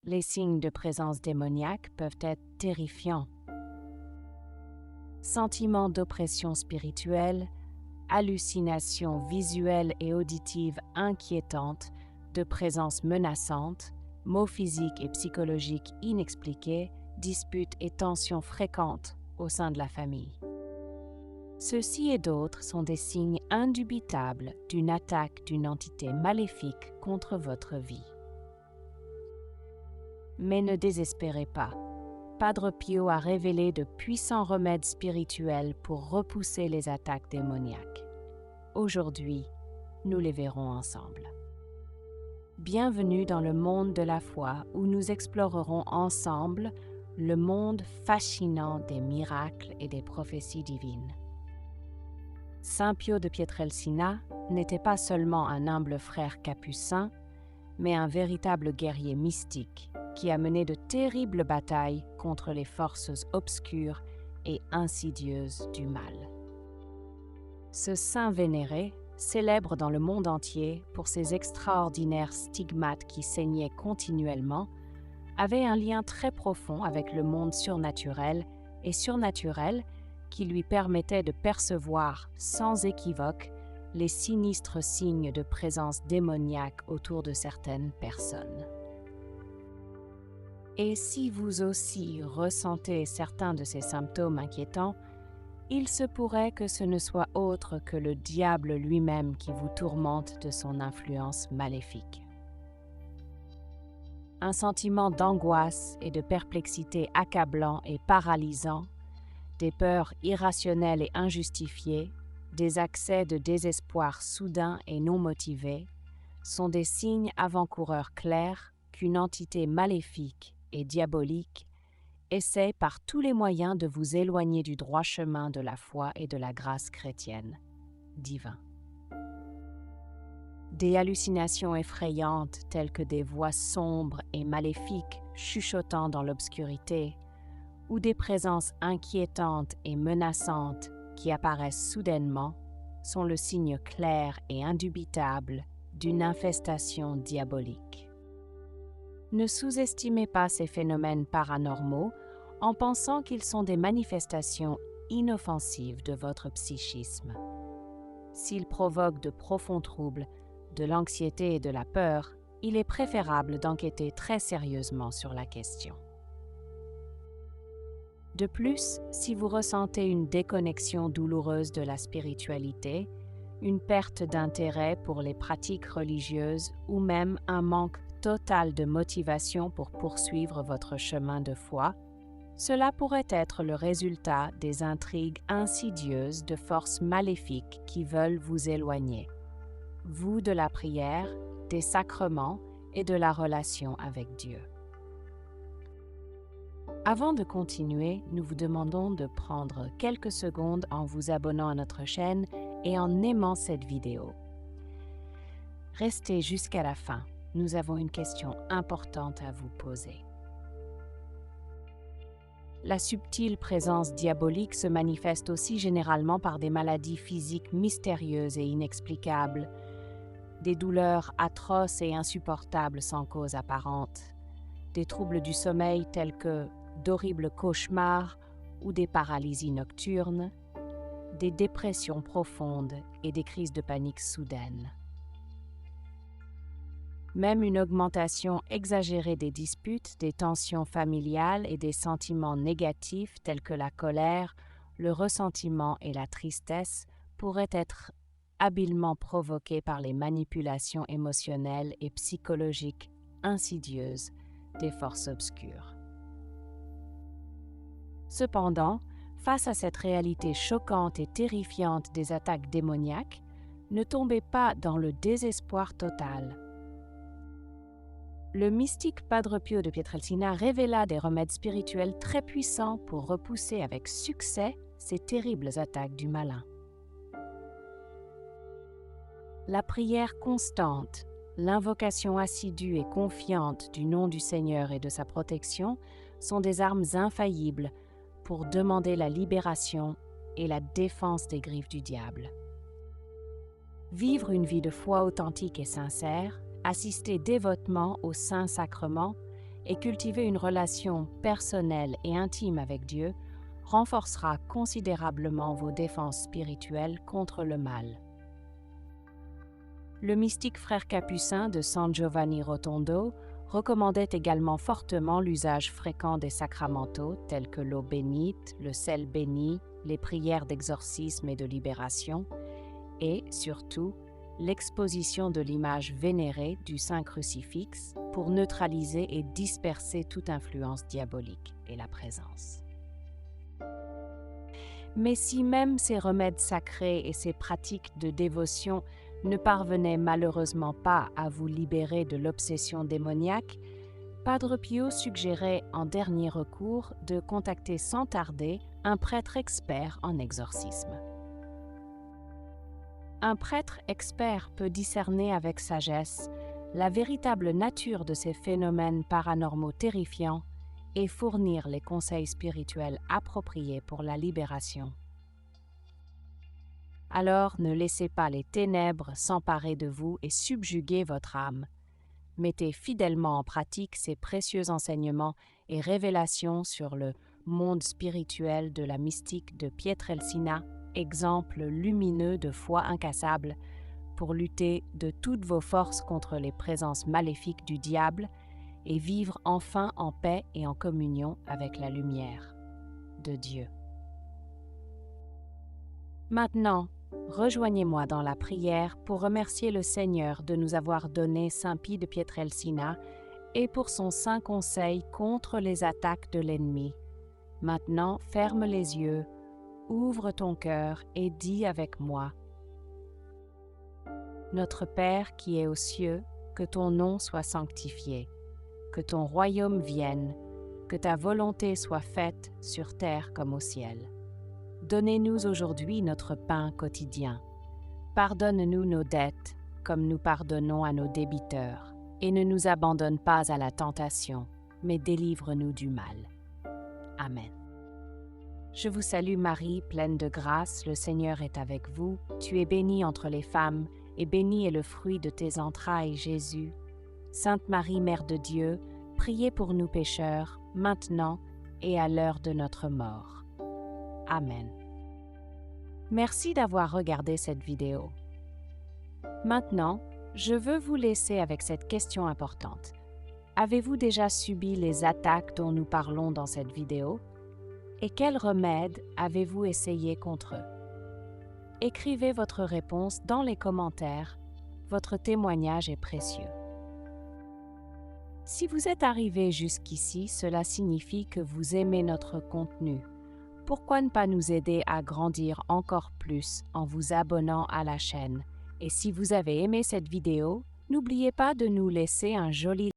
Les signes de présence démoniaque peuvent être terrifiants. Sentiments d'oppression spirituelle, hallucinations visuelles et auditives inquiétantes, de présence menaçante, maux physiques et psychologiques inexpliqués, disputes et tensions fréquentes au sein de la famille. Ceux-ci et d'autres sont des signes indubitables d'une attaque d'une entité maléfique contre votre vie. Mais ne désespérez pas. Padre Pio a révélé de puissants remèdes spirituels pour repousser les attaques démoniaques. Aujourd'hui, nous les verrons ensemble. Bienvenue dans le monde de la foi où nous explorerons ensemble le monde fascinant des miracles et des prophéties divines. Saint Pio de Pietrelcina n'était pas seulement un humble frère capucin, mais un véritable guerrier mystique qui a mené de terribles batailles contre les forces obscures et insidieuses du mal. Ce saint vénéré, célèbre dans le monde entier pour ses extraordinaires stigmates qui saignaient continuellement, avait un lien très profond avec le monde surnaturel et surnaturel qui lui permettait de percevoir sans équivoque les sinistres signes de présence démoniaque autour de certaines personnes. Et si vous aussi ressentez certains de ces symptômes inquiétants, il se pourrait que ce ne soit autre que le diable lui-même qui vous tourmente de son influence maléfique. Un sentiment d'angoisse et de perplexité accablant et paralysant, des peurs irrationnelles et injustifiées, des accès de désespoir soudains et non motivés, sont des signes avant-coureurs clairs qu'une entité maléfique et diabolique essaie par tous les moyens de vous éloigner du droit chemin de la foi et de la grâce chrétienne, divin. Des hallucinations effrayantes telles que des voix sombres et maléfiques chuchotant dans l'obscurité, ou des présences inquiétantes et menaçantes qui apparaissent soudainement, sont le signe clair et indubitable d'une infestation diabolique. Ne sous-estimez pas ces phénomènes paranormaux en pensant qu'ils sont des manifestations inoffensives de votre psychisme. S'ils provoquent de profonds troubles, de l'anxiété et de la peur, il est préférable d'enquêter très sérieusement sur la question. De plus, si vous ressentez une déconnexion douloureuse de la spiritualité, une perte d'intérêt pour les pratiques religieuses ou même un manque total de motivation pour poursuivre votre chemin de foi, cela pourrait être le résultat des intrigues insidieuses de forces maléfiques qui veulent vous éloigner, vous de la prière, des sacrements et de la relation avec Dieu. Avant de continuer, nous vous demandons de prendre quelques secondes en vous abonnant à notre chaîne et en aimant cette vidéo. Restez jusqu'à la fin, nous avons une question importante à vous poser. La subtile présence diabolique se manifeste aussi généralement par des maladies physiques mystérieuses et inexplicables, des douleurs atroces et insupportables sans cause apparente, des troubles du sommeil tels que d'horribles cauchemars ou des paralysies nocturnes, des dépressions profondes et des crises de panique soudaines. Même une augmentation exagérée des disputes, des tensions familiales et des sentiments négatifs tels que la colère, le ressentiment et la tristesse pourraient être habilement provoqués par les manipulations émotionnelles et psychologiques insidieuses des forces obscures. Cependant, face à cette réalité choquante et terrifiante des attaques démoniaques, ne tombez pas dans le désespoir total. Le mystique Padre Pio de Pietrelcina révéla des remèdes spirituels très puissants pour repousser avec succès ces terribles attaques du malin. La prière constante, l'invocation assidue et confiante du nom du Seigneur et de sa protection sont des armes infaillibles pour demander la libération et la défense des griffes du diable. Vivre une vie de foi authentique et sincère, assister dévotement au Saint-Sacrement et cultiver une relation personnelle et intime avec Dieu renforcera considérablement vos défenses spirituelles contre le mal. Le mystique frère capucin de San Giovanni Rotondo recommandait également fortement l'usage fréquent des sacramentaux tels que l'eau bénite, le sel béni, les prières d'exorcisme et de libération, et, surtout, l'exposition de l'image vénérée du Saint Crucifix pour neutraliser et disperser toute influence diabolique et la présence. Mais si même ces remèdes sacrés et ces pratiques de dévotion ne parvenaient malheureusement pas à vous libérer de l'obsession démoniaque, Padre Pio suggérait en dernier recours de contacter sans tarder un prêtre expert en exorcisme. Un prêtre expert peut discerner avec sagesse la véritable nature de ces phénomènes paranormaux terrifiants et fournir les conseils spirituels appropriés pour la libération. Alors ne laissez pas les ténèbres s'emparer de vous et subjuguer votre âme. Mettez fidèlement en pratique ces précieux enseignements et révélations sur le monde spirituel de la mystique de Pietrelcina, exemple lumineux de foi incassable, pour lutter de toutes vos forces contre les présences maléfiques du diable et vivre enfin en paix et en communion avec la lumière de Dieu. Maintenant, rejoignez-moi dans la prière pour remercier le Seigneur de nous avoir donné Saint Pie de Pietrelcina et pour son saint conseil contre les attaques de l'ennemi. Maintenant, ferme les yeux, ouvre ton cœur et dis avec moi: Notre Père qui es aux cieux, que ton nom soit sanctifié, que ton royaume vienne, que ta volonté soit faite sur terre comme au ciel. Donnez-nous aujourd'hui notre pain quotidien. Pardonne-nous nos dettes, comme nous pardonnons à nos débiteurs, et ne nous abandonne pas à la tentation, mais délivre-nous du mal. Amen. Je vous salue Marie, pleine de grâce, le Seigneur est avec vous. Tu es bénie entre les femmes, et béni est le fruit de tes entrailles, Jésus. Sainte Marie, Mère de Dieu, priez pour nous pécheurs, maintenant et à l'heure de notre mort. Amen. Merci d'avoir regardé cette vidéo. Maintenant, je veux vous laisser avec cette question importante. Avez-vous déjà subi les attaques dont nous parlons dans cette vidéo? Et quels remèdes avez-vous essayé contre eux? Écrivez votre réponse dans les commentaires. Votre témoignage est précieux. Si vous êtes arrivé jusqu'ici, cela signifie que vous aimez notre contenu. Pourquoi ne pas nous aider à grandir encore plus en vous abonnant à la chaîne? Et si vous avez aimé cette vidéo, n'oubliez pas de nous laisser un joli